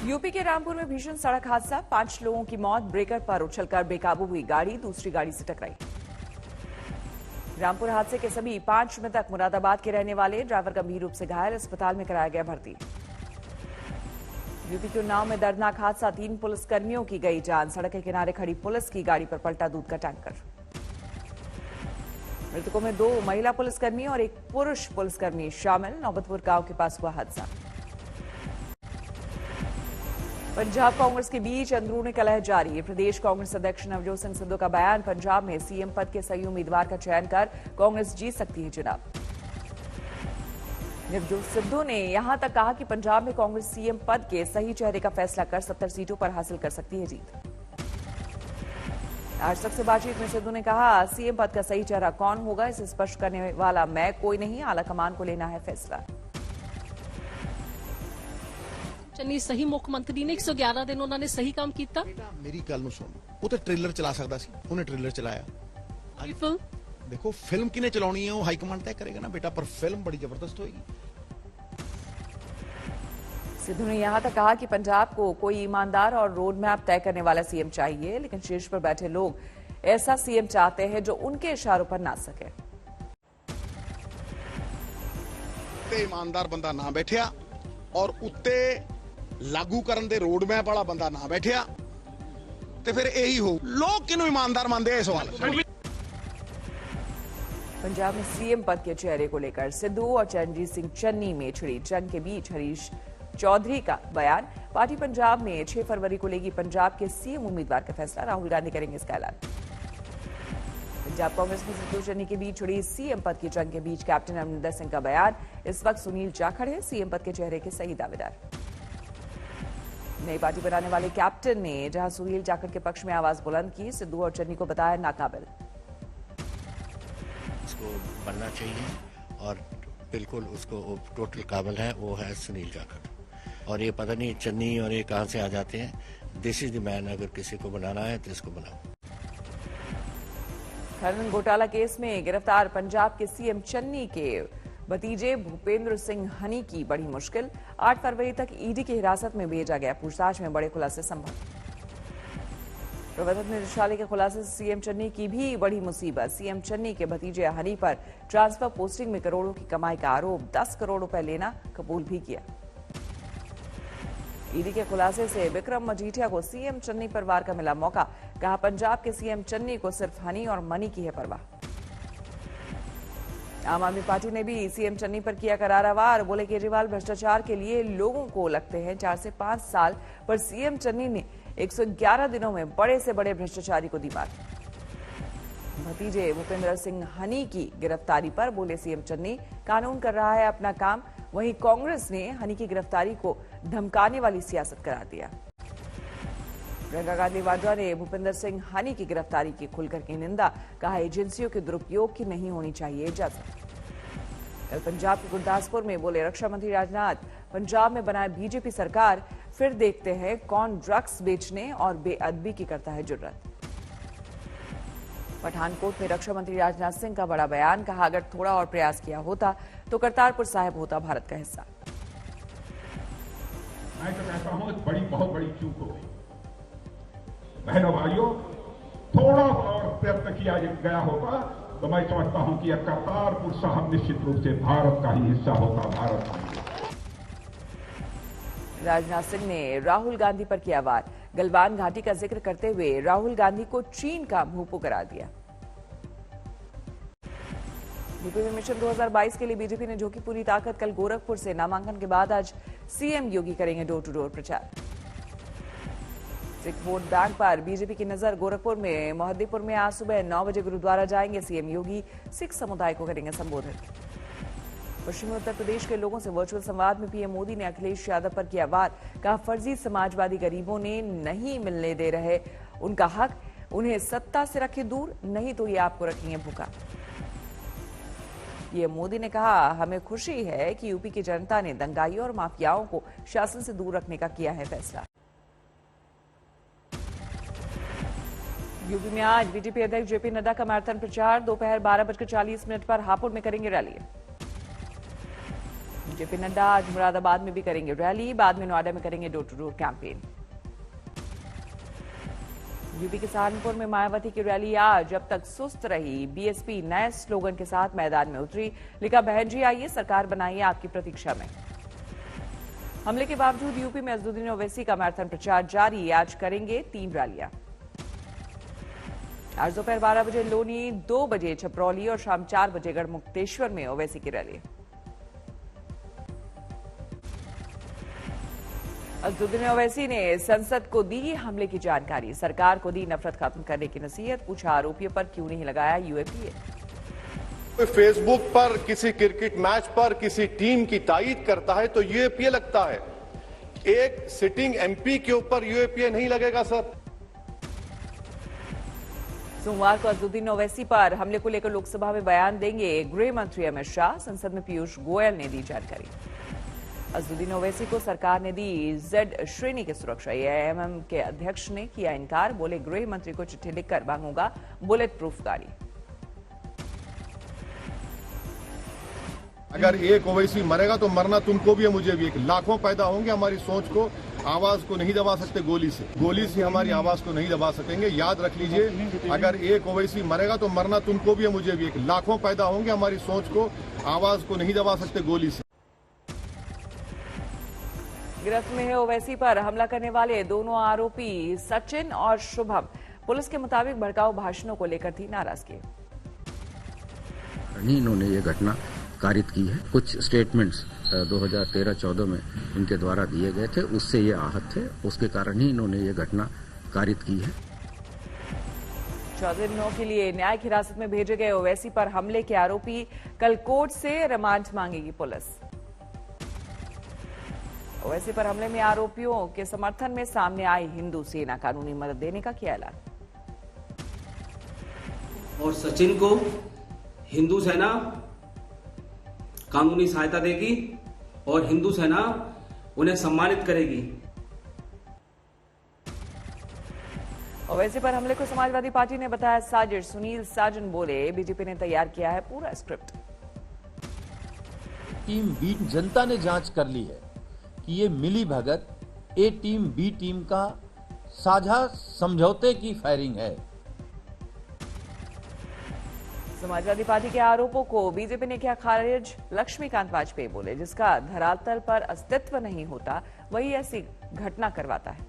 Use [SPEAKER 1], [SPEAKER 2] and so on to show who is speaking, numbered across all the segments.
[SPEAKER 1] UP के रामपुर में भीषण सड़क हादसा, 5 लोगों की मौत। ब्रेकर पर उछलकर बेकाबू हुई गाड़ी दूसरी गाड़ी से टकराई। रामपुर हादसे के सभी 5 मृतक मुरादाबाद के रहने वाले, ड्राइवर गंभीर रूप से घायल, अस्पताल में कराया गया भर्ती। यूपी के उन्नाव में दर्दनाक हादसा, 3 पुलिसकर्मियों की गई जान। सड़क के किनारे खड़ी पुलिस की गाड़ी पर पलटा दूध का टैंकर। मृतकों में 2 महिला पुलिसकर्मी और 1 पुरुष पुलिसकर्मी शामिल। नौबतपुर गांव के पास हुआ हादसा। पंजाब कांग्रेस के बीच अंदरूनी कलह जारी। प्रदेश कांग्रेस अध्यक्ष नवजोत सिंह सिद्धू का बयान, पंजाब में सीएम पद के सही उम्मीदवार का चयन कर कांग्रेस जीत सकती है चुनाव। नवजोत सिद्धू ने यहां तक कहा कि पंजाब में कांग्रेस सीएम पद के सही चेहरे का फैसला कर 70 सीटों पर हासिल कर सकती है जीत। आज तक से बातचीत में सिद्धू ने कहा, सीएम पद का सही चेहरा कौन होगा इसे स्पष्ट करने वाला मैं कोई नहीं, आलाकमान को लेना है फैसला।
[SPEAKER 2] चन्नी सही मुख्यमंत्री ने 111 दिन उन्होंने सही काम किया।
[SPEAKER 3] मेरी गल ਨੂੰ ਸੁਣ, ਉਹ ਤੇ ਟ੍ਰੇਲਰ ਚਲਾ ਸਕਦਾ ਸੀ, ਉਹਨੇ ਟ੍ਰੇਲਰ ਚਲਾਇਆ।
[SPEAKER 2] फिल्म
[SPEAKER 3] देखो फिल्म किने चलानी है वो हाईकमांड तय करेगा ना बेटा, पर फिल्म बड़ी जबरदस्त होगी।
[SPEAKER 1] सिद्धू ने यहां तक कहा कि पंजाब को कोई ईमानदार और रोड मैप तय करने वाला सीएम चाहिए, लेकिन शीर्ष पर बैठे लोग ऐसा सीएम चाहते हैं जो उनके इशारों पर ना सके।
[SPEAKER 3] ईमानदार बंदा ना बैठिया और उत्ते लागू करन दे रोड मैप वाला बंदा ना बैठिया ते फिर यही हो। लोग किन्हों ईमानदार मानते हैं? सवाल।
[SPEAKER 1] पंजाब में सीएम पद के चेहरे को लेकर सिद्धू और चरणजीत सिंह चन्नी में छिड़ी जंग के बीच हरीश चौधरी का बयान, पार्टी पंजाब में 6 फरवरी को लेगी पंजाब के सीएम उम्मीदवार का फैसला। राहुल गांधी करेंगे इसका ऐलान। पंजाब कांग्रेस में सिद्धू चन्नी के बीच छिड़ी सीएम पद की जंग के बीच कैप्टन अमरिंदर सिंह का बयान, इस वक्त सुनील जाखड़ है सीएम पद के चेहरे के सही दावेदार। नई पार्टी बनाने वाले कैप्टन ने जहां सुनील जाखड़ के पक्ष में आवाज बुलंद की, सिद्धू और चन्नी को बताया नाकाबिल।
[SPEAKER 4] उसको बनना चाहिए और बिल्कुल उसको टोटल काबिल है, वो है सुनील जाखड़। और ये पता नहीं चन्नी और ये कहां से आ जाते हैं। दिस इज द मैन, अगर किसी को बनाना है तो इसको बनाओ।
[SPEAKER 1] खनन घोटाला केस में गिरफ्तार पंजाब के सीएम चन्नी के भतीजे भूपेंद्र सिंह हनी की बड़ी मुश्किल। 8 फरवरी तक ईडी की हिरासत में भेजा गया, पूछताछ में बड़े खुलासे संभव। प्रवर्तन निदेशालय के खुलासे से सीएम चन्नी की भी बड़ी मुसीबत। सीएम चन्नी के भतीजे हनी पर ट्रांसफर पोस्टिंग में करोड़ों की कमाई का आरोप, 10 करोड़ रुपए लेना कबूल भी किया। ईडी के खुलासे से विक्रम मजीठिया को सीएम चन्नी पर वार का मिला मौका, कहा पंजाब के सीएम चन्नी को सिर्फ हनी और मनी की है परवाह। आम आदमी पार्टी ने भी सीएम चन्नी पर किया करारा वार, बोले केजरीवाल भ्रष्टाचार के लिए लोगों को लगते हैं 4 से 5 साल, पर सीएम चन्नी ने 111 दिनों में बड़े से बड़े भ्रष्टाचारी को दी मात। भतीजे भूपेंद्र सिंह हनी की गिरफ्तारी पर बोले सीएम चन्नी, कानून कर रहा है अपना काम। वहीं कांग्रेस ने हनी की गिरफ्तारी को धमकाने वाली सियासत करार दिया। प्रियंका गांधी वाड्रा ने भूपेंद्र सिंह हनी की गिरफ्तारी की खुलकर की निंदा, कहा एजेंसियों के दुरुपयोग की नहीं होनी चाहिए इजाजत। कल पंजाब के गुरदासपुर में बोले रक्षा मंत्री राजनाथ, पंजाब में बनाए बीजेपी सरकार, फिर देखते हैं कौन ड्रग्स बेचने और बेअदबी की करता है जुर्रत। पठानकोट में रक्षा मंत्री राजनाथ सिंह का बड़ा बयान, कहा अगर थोड़ा और प्रयास किया होता तो करतारपुर साहिब होता भारत का हिस्सा।
[SPEAKER 5] मैं तो कहता हूं बहुत बड़ी चूक हो गई। बहनों भाइयों, थोड़ा और प्रयत्न किया गया होता तो मैं समझता हूं कि यह करतारपुर साहिब निश्चित रूप से भारत का ही हिस्सा होता, भारत का ही।
[SPEAKER 1] राजनाथ सिंह ने राहुल गांधी पर किया वार, गलवान घाटी का जिक्र करते हुए राहुल गांधी को चीन का भूपू करार दिया। यूपी में मिशन 2022 के लिए बीजेपी ने झोंकी पूरी ताकत। कल गोरखपुर से नामांकन के बाद आज सीएम योगी करेंगे डोर टू डोर प्रचार। सिख वोट बैंक पर बीजेपी की नजर। गोरखपुर में मोहद्दीपुर में आज सुबह 9 बजे गुरुद्वारा जाएंगे सीएम योगी, सिख समुदाय को करेंगे संबोधित। पश्चिमी उत्तर प्रदेश के लोगों से वर्चुअल संवाद में पीएम मोदी ने अखिलेश यादव पर किया वार, कहा फर्जी समाजवादी गरीबों ने नहीं मिलने दे रहे उनका हक, उन्हें सत्ता से रखे दूर, नहीं तो ये आपको रखेंगे भूखा। पीएम मोदी ने कहा हमें खुशी है कि यूपी की जनता ने दंगाइयों और माफियाओं को शासन से दूर रखने का किया है फैसला। यूपी में आज बीजेपी अध्यक्ष जेपी नड्डा का मैराथन प्रचार, दोपहर 12:40 पर हापुड़ में करेंगे रैली। जेपी नड्डा आज मुरादाबाद में भी करेंगे रैली, बाद में नोएडा में करेंगे door to door campaign. UP के सहारनपुर में मायावती की रैली आज, अब तक सुस्त रही बीएसपी नए स्लोगन के साथ मैदान में उतरी, लिखा बहन जी आइए सरकार बनाइए आपकी प्रतीक्षा में। हमले के बावजूद यूपी में अजदुद्दीन ओवैसी का मैराथन प्रचार जारी, आज करेंगे 3 रैलियां। आज दोपहर 12 बजे लोनी, 2 बजे छपरौली और शाम 4 बजे गढ़मुक्तेश्वर में ओवैसी की रैली। अजदुद्दीन ओवैसी ने संसद को दी हमले की जानकारी, सरकार को दी नफरत खत्म करने की नसीहत, पूछा आरोपियों पर क्यों नहीं लगाया यूएपीए।
[SPEAKER 6] फेसबुक पर किसी क्रिकेट मैच पर किसी टीम की तारीफ करता है तो यूएपीए लगता है, एक सिटिंग एमपी के ऊपर यूएपीए नहीं लगेगा सर।
[SPEAKER 1] सोमवार को अजदुद्दीन ओवैसी पर हमले को लेकर लोकसभा में बयान देंगे गृह मंत्री अमित शाह, संसद में पीयूष गोयल ने दी जानकारी। अजदुद्दीन ओवैसी को सरकार ने दी जेड श्रेणी की सुरक्षा, एआईएमएम के अध्यक्ष ने किया इनकार, बोले गृह मंत्री को चिट्ठी लिखकर मांगूंगा बुलेट प्रूफ गाड़ी।
[SPEAKER 6] अगर एक ओवैसी मरेगा तो मरना तुमको भी है मुझे भी, एक लाखों पैदा होंगे, हमारी सोच को आवाज को नहीं दबा सकते गोली से हमारी आवाज को नहीं दबा सकेंगे, याद रख लीजिए। अगर एक ओवैसी मरेगा तो मरना तुमको भी है मुझे भी, एक लाखों पैदा होंगे, हमारी सोच को आवाज को नहीं दबा सकते गोली से।
[SPEAKER 1] गिरफ्त में है ओवैसी पर हमला करने वाले दोनों आरोपी सचिन और शुभम, पुलिस के मुताबिक भड़काऊ भाषणों को लेकर थी नाराजगी।
[SPEAKER 7] इन्होंने ये घटना कारित की है, कुछ स्टेटमेंट्स 2013-14 में इनके द्वारा दिए गए थे, उससे ये आहत थे, उसके कारण ही इन्होंने ये घटना कारित की है।
[SPEAKER 1] 14 दिनों के लिए न्यायिक हिरासत में भेजे गए ओवैसी पर हमले के आरोपी कल कोर्ट से रिमांड मांगेगी पुलिस। ओवैसी पर हमले में आरोपियों के समर्थन में सामने आई हिंदू सेना, कानूनी मदद देने का किया ऐलान।
[SPEAKER 8] और सचिन को हिंदू सेना कानूनी सहायता देगी और हिंदू सेना उन्हें सम्मानित करेगी।
[SPEAKER 1] ओवैसी पर हमले को समाजवादी पार्टी ने बताया साजिश, सुनील साजन बोले बीजेपी ने तैयार किया है पूरा स्क्रिप्ट।
[SPEAKER 9] टीम बी जनता ने जांच कर ली है कि ये मिली भगत ए टीम बी टीम का साझा समझौते की फायरिंग है।
[SPEAKER 1] समाजवादी पार्टी के आरोपों को बीजेपी ने किया खारिज, लक्ष्मीकांत वाजपेयी बोले जिसका धरातल पर अस्तित्व नहीं होता वही ऐसी घटना करवाता है।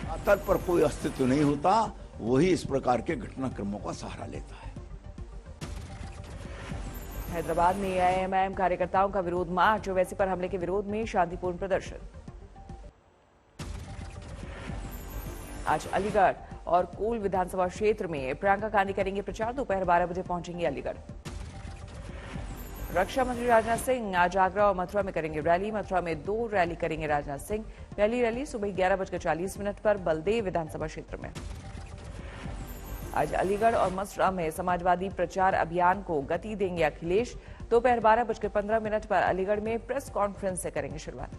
[SPEAKER 10] धरातल पर कोई अस्तित्व नहीं होता वही इस प्रकार के घटनाक्रमों का सहारा लेता है।
[SPEAKER 1] हैदराबाद में एआईएमआईएम कार्यकर्ताओं का विरोध मार्च, ओवैसी पर हमले के विरोध में शांतिपूर्ण प्रदर्शन। आज अलीगढ़ और कोल विधानसभा क्षेत्र में प्रियंका गांधी करेंगे प्रचार, दोपहर 12 बजे पहुंचेंगे अलीगढ़। रक्षा मंत्री राजनाथ सिंह आज आगरा और मथुरा में करेंगे रैली, मथुरा में 2 रैली करेंगे राजनाथ सिंह। पहली रैली सुबह 11:40 पर बलदेव विधानसभा क्षेत्र में। आज अलीगढ़ और मथुरा में समाजवादी प्रचार अभियान को गति देंगे अखिलेश, दोपहर 12:15 पर अलीगढ़ में प्रेस कॉन्फ्रेंस से करेंगे शुरुआत।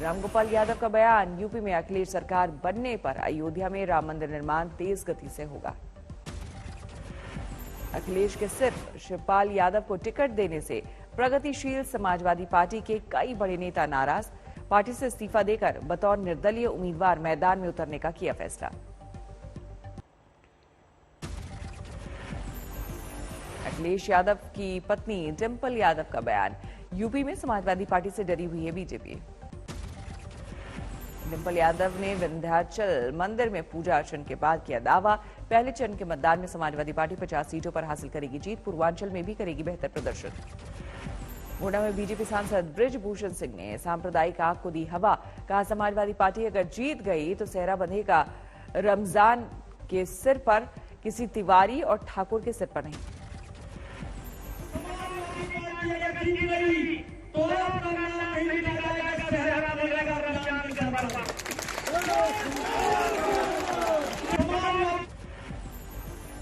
[SPEAKER 1] रामगोपाल यादव का बयान, यूपी में अखिलेश सरकार बनने पर अयोध्या में राम मंदिर निर्माण तेज गति से होगा। अखिलेश के सिर्फ शिवपाल यादव को टिकट देने से प्रगतिशील समाजवादी पार्टी के कई बड़े नेता नाराज, पार्टी से इस्तीफा देकर बतौर निर्दलीय उम्मीदवार मैदान में उतरने का किया फैसला। अखिलेश यादव की पत्नी डिंपल यादव का बयान, यूपी में समाजवादी पार्टी से डरी हुई है बीजेपी। डिंपल यादव ने विंध्याचल मंदिर में पूजा अर्चन के बाद किया दावा, पहले चरण के मतदान में समाजवादी पार्टी 50 सीटों पर हासिल करेगी जीत, पूर्वांचल में भी करेगी बेहतर प्रदर्शन। गोंडा में बीजेपी सांसद बृजभूषण सिंह ने सांप्रदायिक आग को दी हवा, कहा समाजवादी पार्टी अगर जीत गई तो सेहरा बंधेगा रमजान के सिर पर, किसी तिवारी और ठाकुर के सिर पर नहीं।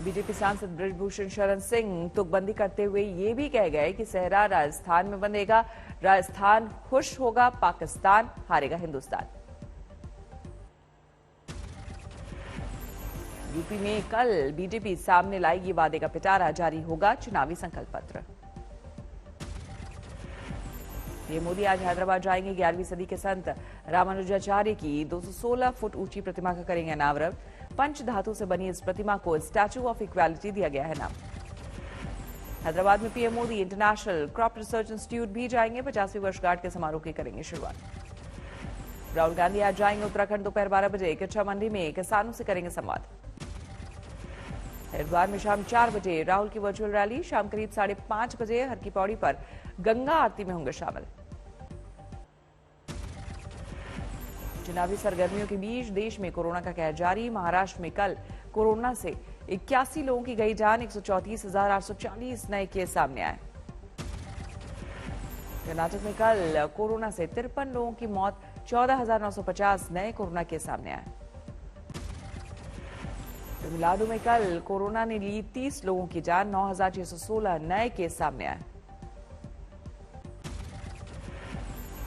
[SPEAKER 1] बीजेपी सांसद बृजभूषण शरण सिंह तुकबंदी करते हुए ये भी कह गए कि सेहरा राजस्थान में बंधेगा, राजस्थान खुश होगा, पाकिस्तान हारेगा हिंदुस्तान। यूपी में कल बीजेपी सामने लाएगी वादे का पिटारा, जारी होगा चुनावी संकल्प पत्र। पीएम मोदी आज हैदराबाद जाएंगे। 11वीं सदी के संत रामानुजाचार्य की 216 फुट ऊंची प्रतिमा का करेंगे अनावरण। पंच धातु से बनी इस प्रतिमा को स्टैच्यू ऑफ इक्वालिटी दिया गया है नाम। हैदराबाद में PM Modi international crop research institute भी जाएंगे। 50वीं वर्षगांठ के समारोह की करेंगे शुरुआत। राहुल गांधी आज जाएंगे उत्तराखंड। दोपहर 12 बजे कच्चा मंडी में किसानों से करेंगे संवाद। हरिद्वार में शाम 4 बजे राहुल की वर्चुअल रैली। शाम करीब 5:30 बजे हर की पौड़ी पर गंगा आरती में होंगे शामिल। चुनावी सरगर्मियों के बीच देश में कोरोना का कहर जारी। महाराष्ट्र में कल कोरोना से 81 लोगों की गई जान। 134,840 नए केस सामने आए। कर्नाटक में कल कोरोना से 53 लोगों की मौत। 14,950 नए कोरोना केस सामने आए। तमिलनाडु में कल कोरोना ने ली 30 लोगों की जान। 9,616 नए केस सामने आए।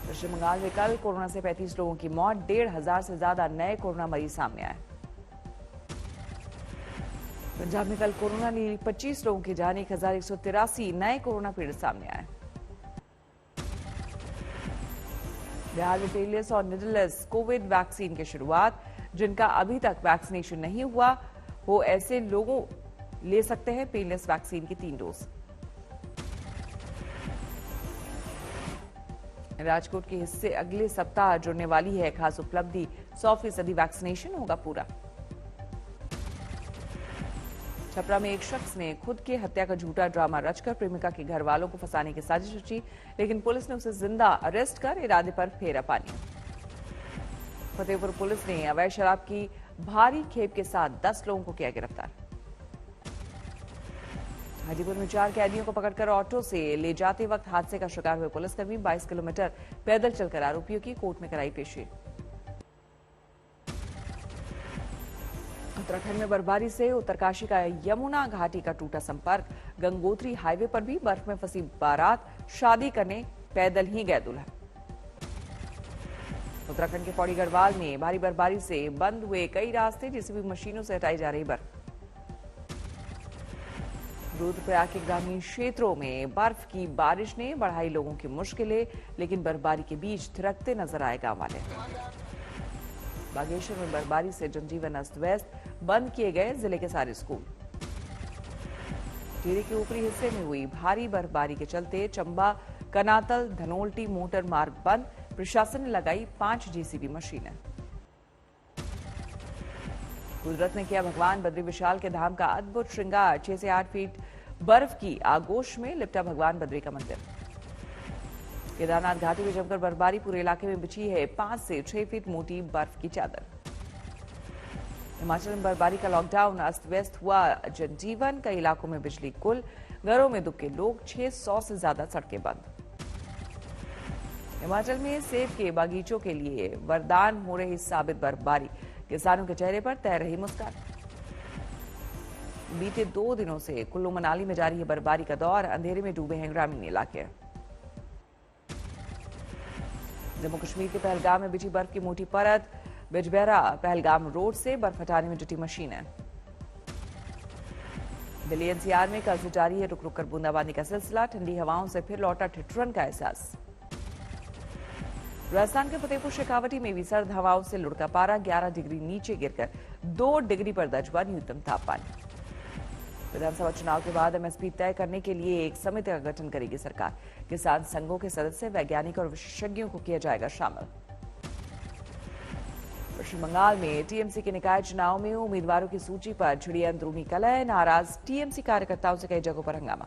[SPEAKER 1] पश्चिम बंगाल में कल कोरोना से 35 लोगों की मौत। 1,500 से ज्यादा नए कोरोना मरीज सामने आए। पंजाब में कल कोरोना ने ली 25 लोगों की जान। 1,183 नए कोरोना पीड़ित सामने आए। बिहार में पेनलेस और निडललेस कोविड वैक्सीन की शुरुआत। जिनका अभी तक वैक्सीनेशन नहीं हुआ वो ऐसे लोगों ले सकते हैं पेनलेस वैक्सीन की 3 डोज। राजकोट के हिस्से अगले सप्ताह जुड़ने वाली है। खास उपलब्धि 100% वैक्सीनेशन होगा पूरा। छपरा में एक शख्स ने खुद की हत्या का झूठा ड्रामा रचकर प्रेमिका के घर वालों को फंसाने की साजिश रची, लेकिन पुलिस ने उसे जिंदा अरेस्ट कर इरादे पर फेरा पानी। फतेहपुर पुलिस ने अवैध शराब की भारी खेप के साथ 10 लोगों को किया गिरफ्तार। हाजीपुर में 4 कैदियों को पकड़कर ऑटो से ले जाते वक्त हादसे का शिकार हुए पुलिसकर्मी। 22 किलोमीटर पैदल चलकर आरोपियों की कोर्ट में कराई पेशी। उत्तराखंड में बर्फबारी से उत्तरकाशी का यमुना घाटी का टूटा संपर्क। गंगोत्री हाईवे पर भी बर्फ में फंसी बारात। शादी करने पैदल ही गए दूल्हा। उत्तराखंड के पौड़ी गढ़वाल में भारी बर्फबारी से बंद हुए कई रास्ते। जेसीबी मशीनों से हटाई जा रही बर्फ। रुद्रप्रयाग के ग्रामीण क्षेत्रों में बर्फ की बारिश ने बढ़ाई लोगों की मुश्किलें, लेकिन बर्फबारी के बीच थिरकते नजर आए गांव वाले। बागेश्वर में बर्फबारी से जनजीवन अस्त व्यस्त। बंद किए गए जिले के सारे स्कूल। टिहरी के ऊपरी हिस्से में हुई भारी बर्फबारी के चलते चंबा कनातल धनोल्टी मोटर मार्ग बंद। प्रशासन ने लगाई 5 जेसीबी मशीनें। कुदरत ने किया भगवान बद्री विशाल के धाम का अद्भुत श्रृंगार। 6 से 8 फीट बर्फ की आगोश में लिपटा भगवान बद्री का मंदिर। केदारनाथ घाटी में जमकर बर्फबारी। पूरे इलाके में बिछी है 5 से 6 फीट मोटी बर्फ की चादर। हिमाचल में बर्फबारी का लॉकडाउन। अस्त व्यस्त हुआ जनजीवन। कई इलाकों में बिजली गुल। घरों में दुबके लोग। 600 से ज्यादा सड़कें बंद। हिमाचल में सेब के बागीचों के लिए वरदान हो रही साबित बर्फबारी। किसानों के चेहरे पर तैर रही मुस्कान। बीते 2 दिनों से कुल्लू मनाली में जारी है बर्फबारी का दौर। अंधेरे में डूबे हैं ग्रामीण इलाके। जम्मू कश्मीर के पहलगाम में बिछी बर्फ की मोटी परत। बिजबेहरा पहलगाम रोड से बर्फ हटाने में जुटी मशीनें। दिल्ली एनसीआर में कल से जारी है रुक रुक कर बूंदाबांदी का सिलसिला। ठंडी हवाओं से फिर लौटा ठिठुरन का एहसास। राजस्थान के फतेहपुर शेखावटी में भी सर्द हवाओं से लुढ़का पारा। 11 डिग्री नीचे गिरकर 2 डिग्री पर दर्ज हुआ न्यूनतम तापमान। विधानसभा चुनाव के बाद एमएसपी तय करने के लिए एक समिति का गठन करेगी सरकार। किसान संघों के सदस्य, वैज्ञानिक और विशेषज्ञों को किया जाएगा शामिल। पश्चिम बंगाल में टीएमसी के निकाय चुनाव में उम्मीदवारों की सूची पर छिड़ी अंदरूनी कलह। नाराज टीएमसी कार्यकर्ताओं से कई जगहों पर हंगामा।